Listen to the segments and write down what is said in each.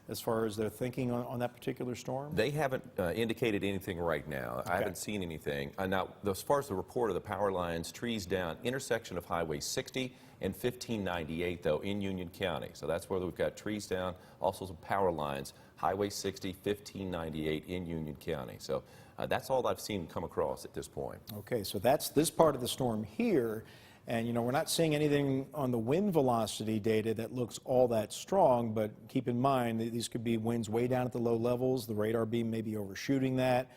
as far as their thinking on that particular storm? They haven't indicated anything right now. Okay. I haven't seen anything. Now, as far as the report of the power lines, trees down, intersection of Highway 60 and 1598, though, in Union County. So that's where we've got trees down, also some power lines, Highway 60, 1598 in Union County. So that's all I've seen come across at this point. Okay, so that's this part of the storm here. And, you know, we're not seeing anything on the wind velocity data that looks all that strong, but keep in mind that these could be winds way down at the low levels. The radar beam may be overshooting that.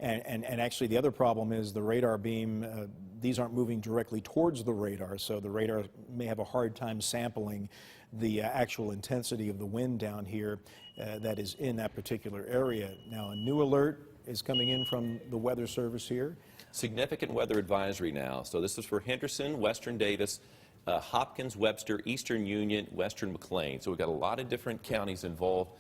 And actually, the other problem is the radar beam, these aren't moving directly towards the radar, so the radar may have a hard time sampling the actual intensity of the wind down here that is in that particular area. Now, a new alert is coming in from the Weather Service here. Significant weather advisory now. So this is for Henderson, Western Davis, Hopkins, Webster, Eastern Union, Western McLean. So we've got a lot of different counties involved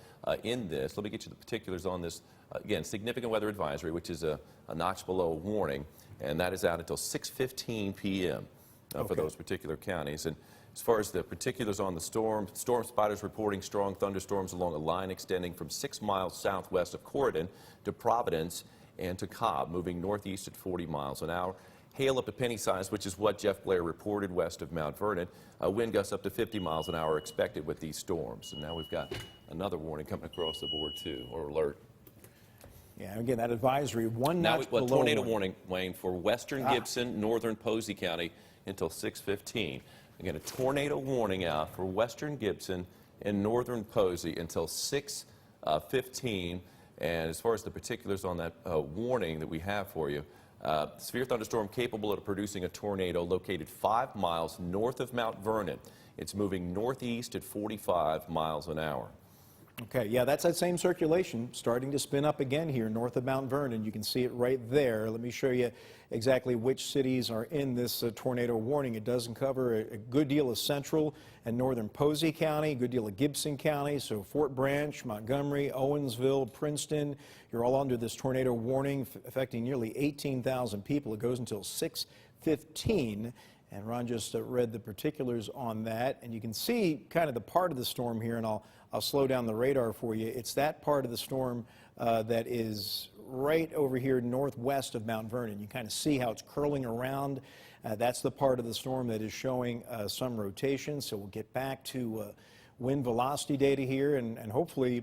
in this. Let me get you the particulars on this. Again, significant weather advisory, which is a notch below warning, and that is out until 6:15 p.m. For those particular counties. And as far as the particulars on the storm, Storm Spotter's reporting strong thunderstorms along a line extending from 6 miles southwest of Corydon to Providence and to Cobb, moving northeast at 40 miles an hour. Hail up to penny size, which is what Jeff Blair reported west of Mount Vernon. Wind gusts up to 50 miles an hour expected with these storms. And now we've got another warning coming across the board too, or alert. Yeah, again, that advisory, one notch below tornado warning, Wayne, for western Gibson, northern Posey County until 6:15. Again, a tornado warning out for western Gibson and northern Posey until 6:15. And as far as the particulars on that warning that we have for you, severe thunderstorm capable of producing a tornado located 5 miles north of Mount Vernon. It's moving northeast at 45 miles an hour. Okay, yeah, that's that same circulation starting to spin up again here north of Mount Vernon. You can see it right there. Let me show you exactly which cities are in this tornado warning. It doesn't cover a good deal of central and northern Posey County, a good deal of Gibson County, so Fort Branch, Montgomery, Owensville, Princeton. You're all under this tornado warning affecting nearly 18,000 people. It goes until 6:15. And Ron just read the particulars on that. And you can see kind of the part of the storm here, and I'll slow down the radar for you. It's that part of the storm that is right over here northwest of Mount Vernon. You kind of see how it's curling around. That's the part of the storm that is showing some rotation. So we'll get back to wind velocity data here, and hopefully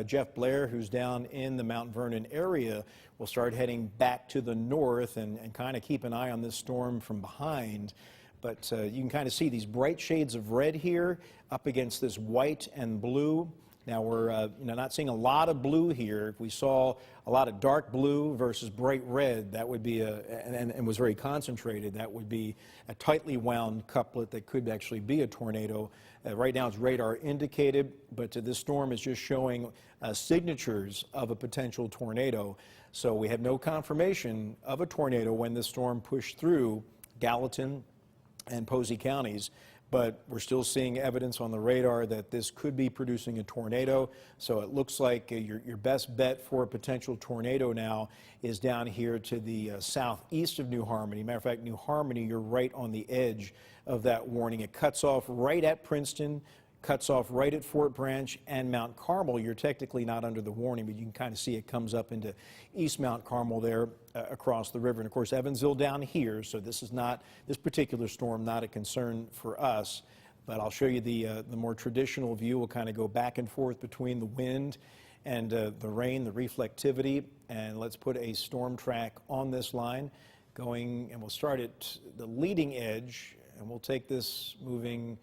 Jeff Blair, who's down in the Mount Vernon area, will start heading back to the north and kind of keep an eye on this storm from behind. But you can kind of see these bright shades of red here up against this white and blue. Now we're not seeing a lot of blue here. If we saw a lot of dark blue versus bright red, that would be and was very concentrated, that would be a tightly wound couplet that could actually be a tornado. Right now it's radar indicated, but this storm is just showing signatures of a potential tornado. So we have no confirmation of a tornado when this storm pushed through Gallatin and Posey counties, but we're still seeing evidence on the radar that this could be producing a tornado. So it looks like your best bet for a potential tornado now is down here to the southeast of New Harmony. Matter of fact, New Harmony, you're right on the edge of that warning. It cuts off right at Princeton, cuts off right at Fort Branch and Mount Carmel. You're technically not under the warning, but you can kind of see it comes up into East Mount Carmel there across the river. And of course, Evansville down here, so this is not, this particular storm, not a concern for us. But I'll show you the more traditional view. We'll kind of go back and forth between the wind and the rain, the reflectivity. And let's put a storm track on this line going, and we'll start at the leading edge, and we'll take this moving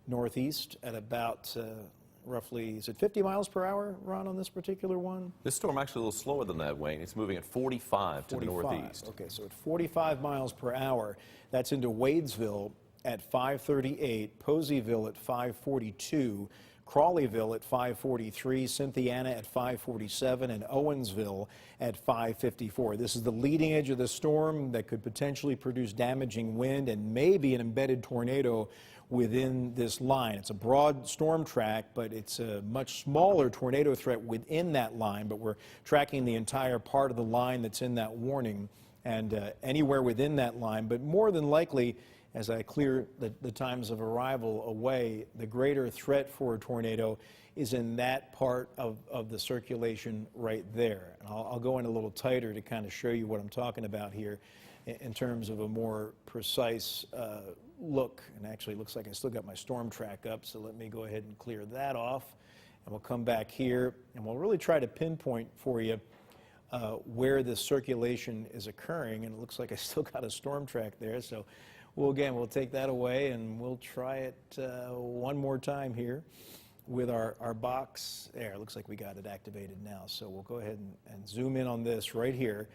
northeast at about roughly, is it 50 miles per hour, Ron, on this particular one? This storm actually a little slower than that, Wayne. It's moving at 45 to the northeast. Okay, so at 45 miles per hour, that's into Wadesville at 538, Poseyville at 542, Crawleyville at 543, Cynthiana at 547, and Owensville at 554. This is the leading edge of the storm that could potentially produce damaging wind and maybe an embedded tornado within this line. It's a broad storm track, but it's a much smaller tornado threat within that line, but we're tracking the entire part of the line that's in that warning and anywhere within that line. But more than likely, as I clear the times of arrival away, the greater threat for a tornado is in that part of the circulation right there. And I'll go in a little tighter to kind of show you what I'm talking about here in terms of a more precise look. And actually, it looks like I still got my storm track up, so let me go ahead and clear that off. And we'll come back here, and we'll really try to pinpoint for you where this circulation is occurring. And it looks like I still got a storm track there, so we'll take that away, and we'll try it one more time here with our box. There, it looks like we got it activated now. So we'll go ahead and zoom in on this right here,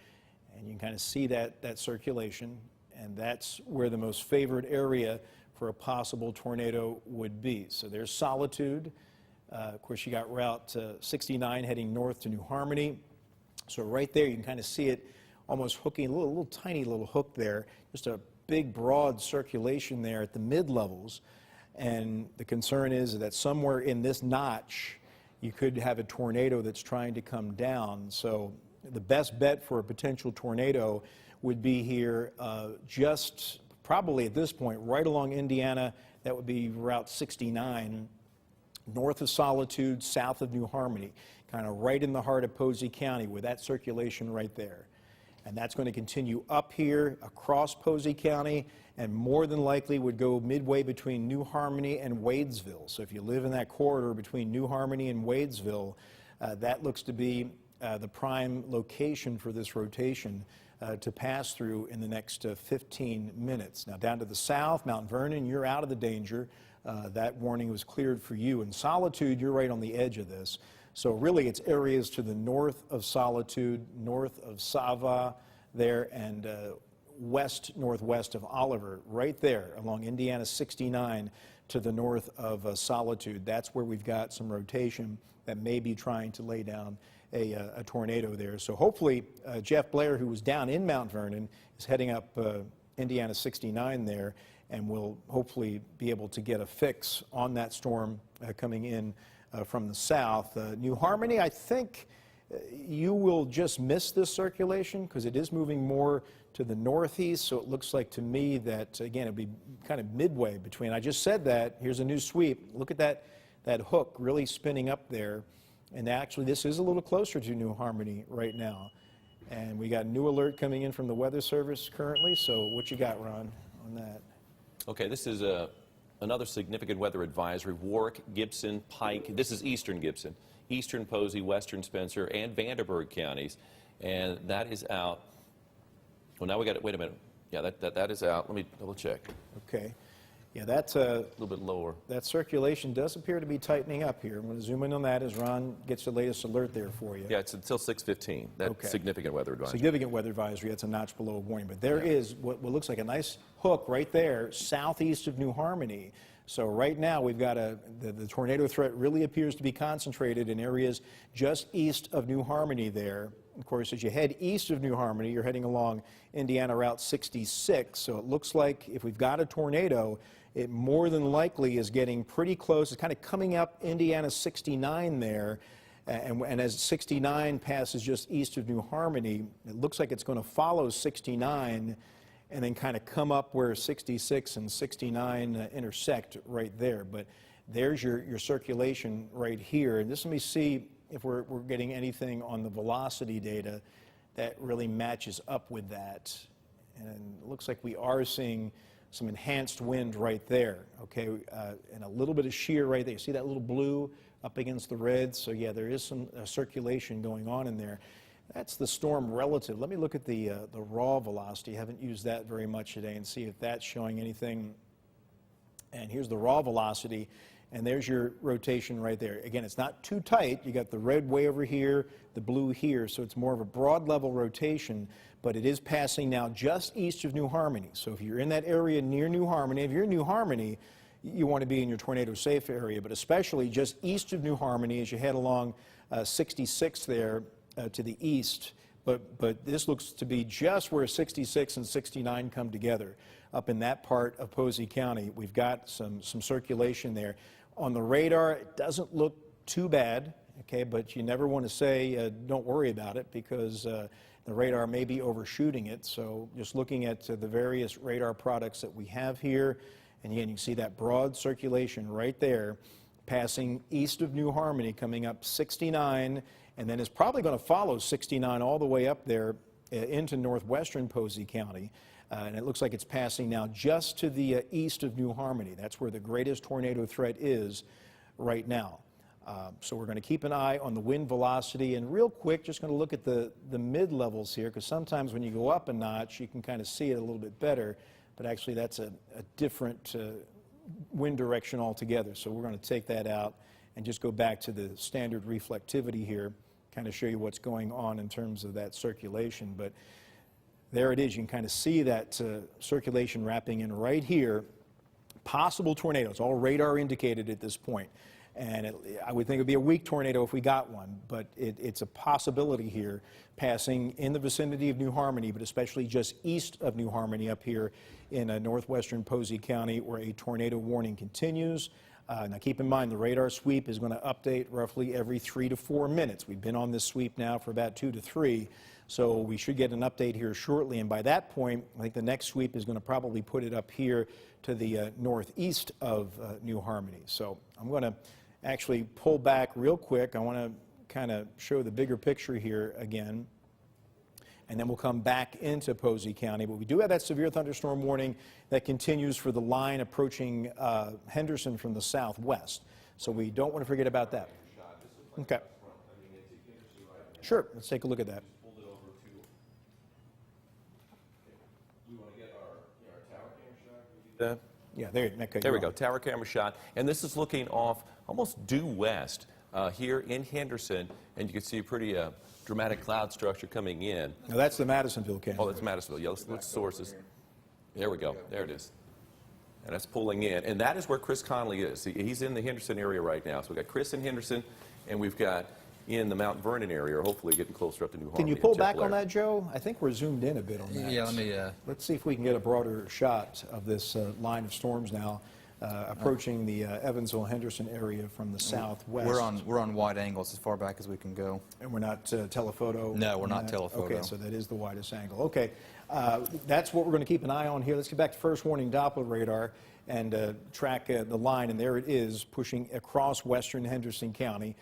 and you can kind of see that circulation, and that's where the most favored area for a possible tornado would be. So there's Solitude. Of course, you got Route 69 heading north to New Harmony. So right there, you can kind of see it almost hooking, a little tiny little hook there, just a big, broad circulation there at the mid-levels. And the concern is that somewhere in this notch, you could have a tornado that's trying to come down. So the best bet for a potential tornado would be here just probably at this point, right along Indiana. That would be Route 69, north of Solitude, south of New Harmony, kind of right in the heart of Posey County with that circulation right there. And that's going to continue up here across Posey County, and more than likely would go midway between New Harmony and Wadesville. So if you live in that corridor between New Harmony and Wadesville, that looks to be the prime location for this rotation to pass through in the next 15 minutes. Now down to the south, Mount Vernon, you're out of the danger. That warning was cleared for you. In Solitude, you're right on the edge of this. So really, it's areas to the north of Solitude, north of Sava there, and west-northwest of Oliver, right there along Indiana 69 to the north of Solitude. That's where we've got some rotation that may be trying to lay down a tornado there. So hopefully, Jeff Blair, who was down in Mount Vernon, is heading up Indiana 69 there, and will hopefully be able to get a fix on that storm coming in from the south. New Harmony, I think you will just miss this circulation because it is moving more to the northeast, so it looks like to me that, again, it'd be kind of midway between. I just said that. Here's a new sweep. Look at that hook really spinning up there, and actually this is a little closer to New Harmony right now. And we got a new alert coming in from the Weather Service currently, so what you got, Ron, on that? Okay, this is another significant weather advisory. Warwick, Gibson, Pike. This is eastern Gibson, eastern Posey, western Spencer, and Vanderburgh counties. And that is out. Well, now we got it. Wait a minute. Yeah, that is out. Let me double check. Okay. Yeah, that's A little bit lower. that circulation does appear to be tightening up here. I'm going to zoom in on that as Ron gets the latest alert there for you. Yeah, it's until 6:15. That Okay. significant weather advisory. Significant weather advisory. That's a notch below a warning. But there is what looks like a nice hook right there, southeast of New Harmony. So right now we've got the tornado threat really appears to be concentrated in areas just east of New Harmony there. Of course, as you head east of New Harmony, you're heading along Indiana Route 66. So it looks like if we've got a tornado, it more than likely is getting pretty close. It's kind of coming up Indiana 69 there. And as 69 passes just east of New Harmony, it looks like it's going to follow 69 and then kind of come up where 66 and 69 intersect right there. But there's your circulation right here. And just let me see if we're getting anything on the velocity data that really matches up with that. And it looks like we are seeing some enhanced wind right there, okay, and a little bit of shear right there. You see that little blue up against the red? So yeah, there is some circulation going on in there. That's the storm relative. Let me look at the raw velocity. I haven't used that very much today and see if that's showing anything. And here's the raw velocity, and there's your rotation right there. Again, it's not too tight. You got the red way over here, the blue here, so it's more of a broad level rotation, but it is passing now just east of New Harmony. So if you're in that area near New Harmony, if you're in New Harmony, you want to be in your tornado safe area, but especially just east of New Harmony as you head along 66 there to the east. But this looks to be just where 66 and 69 come together. Up in that part of Posey County, we've got some circulation there. On the radar, it doesn't look too bad. okay, but you never want to say don't worry about it because the radar may be overshooting it. So just looking at the various radar products that we have here, and again, you can see that broad circulation right there, passing east of New Harmony, coming up 69, and then is probably going to follow 69 all the way up there into northwestern Posey County. And it looks like it's passing now just to the east of New Harmony. That's where the greatest tornado threat is right now. So we're going to keep an eye on the wind velocity. And real quick, just going to look at the mid-levels here, because sometimes when you go up a notch, you can kind of see it a little bit better. But actually, that's a different wind direction altogether. So we're going to take that out and just go back to the standard reflectivity here, kind of show you what's going on in terms of that circulation. But there it is. You can kind of see that circulation wrapping in right here. Possible tornadoes, all radar indicated at this point. And I would think it would be a weak tornado if we got one, but it's a possibility here, passing in the vicinity of New Harmony, but especially just east of New Harmony up here in northwestern Posey County, where a tornado warning continues. Now keep in mind, the radar sweep is going to update roughly every 3 to 4 minutes. We've been on this sweep now for about 2 to 3, so we should get an update here shortly. And by that point, I think the next sweep is going to probably put it up here to the northeast of New Harmony. So I'm going to actually pull back real quick. I want to kind of show the bigger picture here again, and then we'll come back into Posey County. But we do have that severe thunderstorm warning that continues for the line approaching Henderson from the southwest. So we don't want to forget about that. Okay. Sure, let's take a look at that. Yeah, there we go, tower camera shot. And this is looking off almost due west here in Henderson, and you can see a pretty dramatic cloud structure coming in. Now that's the Madisonville camera. Oh, that's Madisonville. Yeah, let's look at sources. There we go. There it is. And that's pulling in. And that is where Chris Conley is. He's in the Henderson area right now. So we've got Chris in Henderson, and we've got in the Mount Vernon area, or hopefully getting closer up to New Harmony. Can you pull back on that, Joe? I think we're zoomed in a bit on that. Yeah, let me... Let's see if we can get a broader shot of this line of storms now approaching the Evansville-Henderson area from the southwest. We're on wide angles as far back as we can go. And we're not telephoto? No, we're not telephoto. Okay, so that is the widest angle. Okay, that's what we're going to keep an eye on here. Let's get back to first warning Doppler radar and track the line, and there it is pushing across western Henderson County.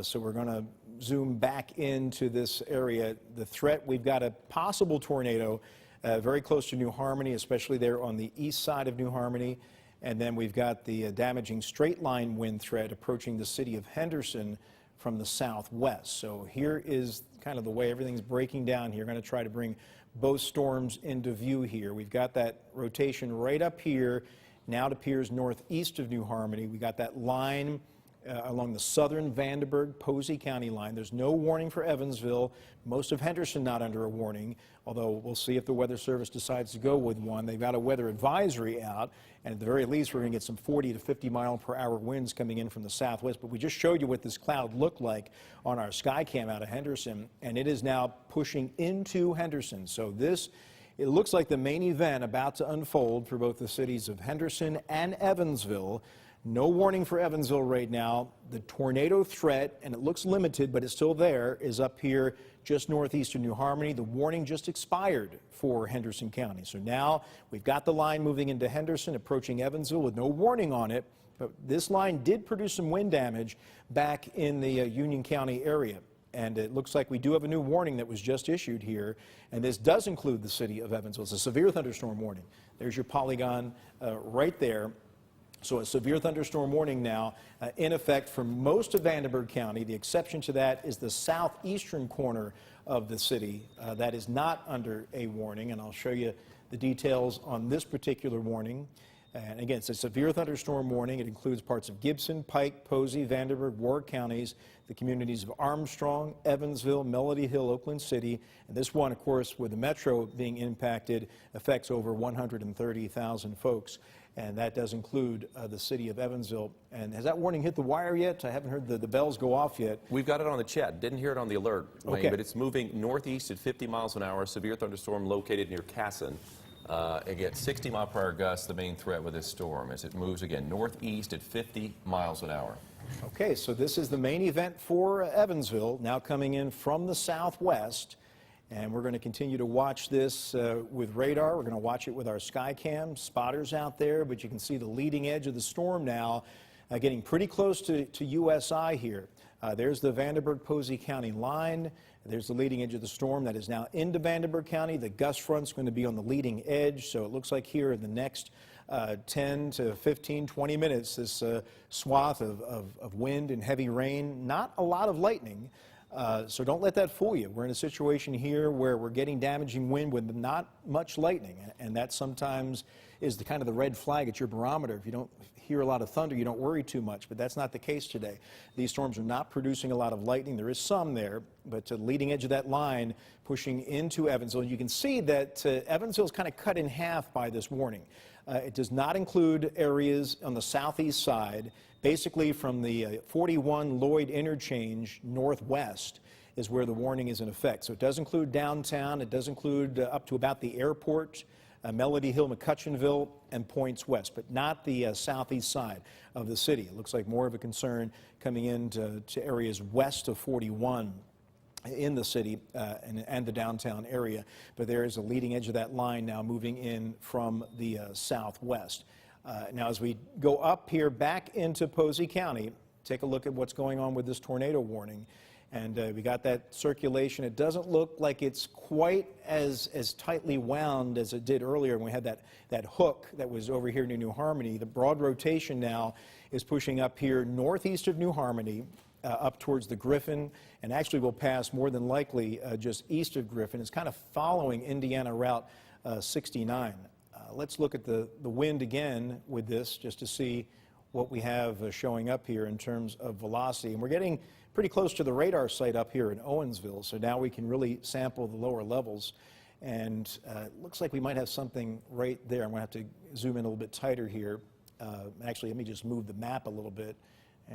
So we're going to zoom back into this area. The threat, we've got a possible tornado very close to New Harmony, especially there on the east side of New Harmony. And then we've got the damaging straight line wind threat approaching the city of Henderson from the southwest. So here is kind of the way everything's breaking down here. We're going to try to bring both storms into view here. We've got that rotation right up here. Now it appears northeast of New Harmony. We got that line along the southern Vandenberg Posey County line. There's no warning for Evansville. Most of Henderson not under a warning, although we'll see if the Weather Service decides to go with one. They've got a weather advisory out, and at the very least, we're going to get some 40 to 50 mile per hour winds coming in from the southwest. But we just showed you what this cloud looked like on our Skycam out of Henderson, and it is now pushing into Henderson. So this, it looks like the main event about to unfold for both the cities of Henderson and Evansville. No warning for Evansville right now. The tornado threat, and it looks limited, but it's still there, is up here just northeast of New Harmony. The warning just expired for Henderson County. So now we've got the line moving into Henderson, approaching Evansville with no warning on it. But this line did produce some wind damage back in the Union County area. And it looks like we do have a new warning that was just issued here. And this does include the city of Evansville. It's a severe thunderstorm warning. There's your polygon right there. So a severe thunderstorm warning now in effect for most of Vandenberg County. The exception to that is the southeastern corner of the city. That is not under a warning, and I'll show you the details on this particular warning. And again, it's a severe thunderstorm warning. It includes parts of Gibson, Pike, Posey, Vandenberg, Warwick counties, the communities of Armstrong, Evansville, Melody Hill, Oakland City. And this one, of course, with the metro being impacted, affects over 130,000 folks. And that does include the city of Evansville. And has that warning hit the wire yet? I haven't heard the bells go off yet. We've got it on the chat. Didn't hear it on the alert, Wayne, okay. But it's moving northeast at 50 miles an hour. Severe thunderstorm located near Casson. Again, 60-mile-per-hour gusts, the main threat with this storm as it moves again northeast at 50 miles an hour. Okay, so this is the main event for Evansville, now coming in from the southwest. And we're going to continue to watch this with radar. We're going to watch it with our Skycam spotters out there, but you can see the leading edge of the storm now getting pretty close to USI here. There's the Vanderburgh-Posey County line. There's the leading edge of the storm that is now into Vanderburgh County. The gust front's going to be on the leading edge, so it looks like here in the next 10 to 15, 20 minutes, this swath of wind and heavy rain, not a lot of lightning. So don't let that fool you. We're in a situation here where we're getting damaging wind with not much lightning, and that sometimes is the kind of the red flag at your barometer. If you don't hear a lot of thunder, you don't worry too much, but that's not the case today. These storms are not producing a lot of lightning. There is some there, but to the leading edge of that line pushing into Evansville, you can see that Evansville is kind of cut in half by this warning. It does not include areas on the southeast side. Basically, from the 41 Lloyd interchange northwest is where the warning is in effect. So it does include downtown. It does include up to about the airport, Melody Hill, McCutcheonville, and points west, but not the southeast side of the city. It looks like more of a concern coming into areas west of 41 in the city and the downtown area. But there is a leading edge of that line now moving in from the southwest. Now, as we go up here back into Posey County, take a look at what's going on with this tornado warning. And we got that circulation. It doesn't look like it's quite as tightly wound as it did earlier when we had that hook that was over here near New Harmony. The broad rotation now is pushing up here northeast of New Harmony, up towards the Griffin, and actually will pass more than likely just east of Griffin. It's kind of following Indiana Route 69. Let's look at the wind again with this just to see what we have showing up here in terms of velocity. And we're getting pretty close to the radar site up here in Owensville, so now we can really sample the lower levels. And it looks like we might have something right there. I'm going to have to zoom in a little bit tighter here. Actually, let me just move the map a little bit.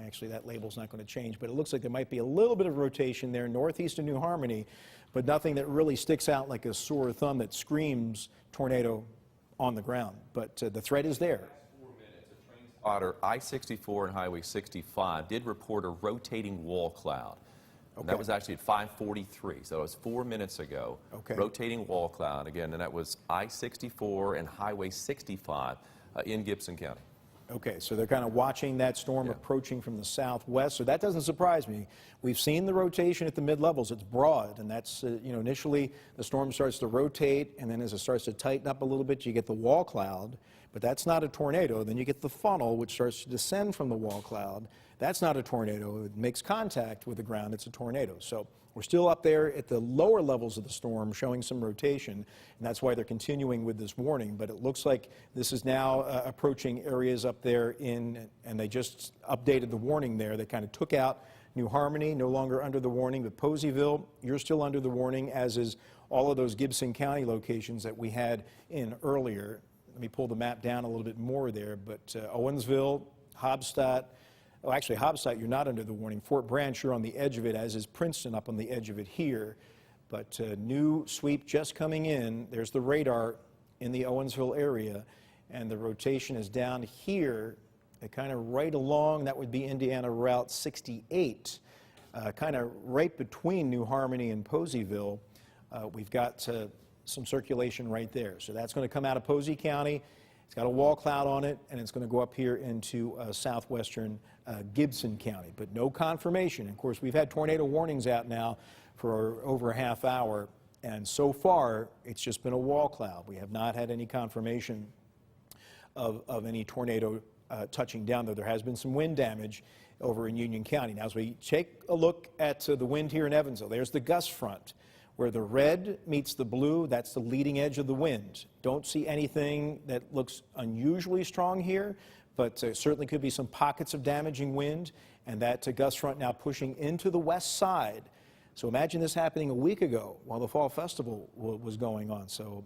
Actually, that label's not going to change, but it looks like there might be a little bit of rotation there northeast of New Harmony, but nothing that really sticks out like a sore thumb that screams tornado on the ground. But the threat is there. Spotter, I-64 and Highway 65 did report a rotating wall cloud. And that was actually at 5:43, so it was 4 minutes ago. Okay. Rotating wall cloud, again, and that was I-64 and Highway 65 in Gibson County. Okay, so they're kind of watching that storm approaching from the southwest, so that doesn't surprise me. We've seen the rotation at the mid-levels. It's broad, and that's, initially the storm starts to rotate, and then as it starts to tighten up a little bit, you get the wall cloud, but that's not a tornado. Then you get the funnel, which starts to descend from the wall cloud. That's not a tornado. It makes contact with the ground. It's a tornado. So we're still up there at the lower levels of the storm showing some rotation, and that's why they're continuing with this warning. But it looks like this is now approaching areas up there and they just updated the warning there. They kind of took out New Harmony, no longer under the warning, but Poseyville, you're still under the warning, as is all of those Gibson County locations that we had in earlier. Let me pull the map down a little bit more there, but Owensville, Hobstadt. Oh, actually, Hobstadt, you're not under the warning. Fort Branch, you're on the edge of it, as is Princeton up on the edge of it here. But new sweep just coming in. There's the radar in the Owensville area, and the rotation is down here, kind of right along. That would be Indiana Route 68, kind of right between New Harmony and Poseyville. We've got some circulation right there. So that's going to come out of Posey County. It's got a wall cloud on it, and it's going to go up here into southwestern Gibson County, but no confirmation. Of course, we've had tornado warnings out now for over a half hour, and so far, it's just been a wall cloud. We have not had any confirmation of any tornado touching down, though there has been some wind damage over in Union County. Now, as we take a look at the wind here in Evansville, there's the gust front. Where the red meets the blue, that's the leading edge of the wind. Don't see anything that looks unusually strong here, but certainly could be some pockets of damaging wind, and that gust front now pushing into the west side. So imagine this happening a week ago while the Fall Festival was going on. So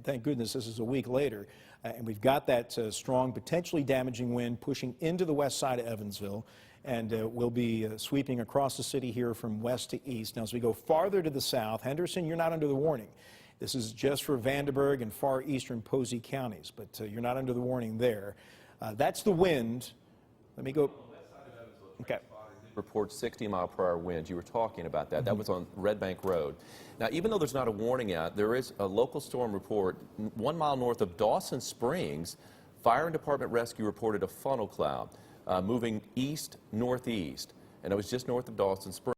thank goodness this is a week later. And we've got that strong, potentially damaging wind pushing into the west side of Evansville. And we'll be sweeping across the city here from west to east. Now, as we go farther to the south, Henderson, you're not under the warning. This is just for Vanderburgh and far eastern Posey counties, but you're not under the warning there. That's the wind. Let me go. Okay. Report 60-mile-per-hour winds. You were talking about that. That was on Red Bank Road. Now, even though there's not a warning out, there is a local storm report 1 mile north of Dawson Springs. Fire and Department Rescue reported a funnel cloud moving east-northeast, and it was just north of Dawson Springs.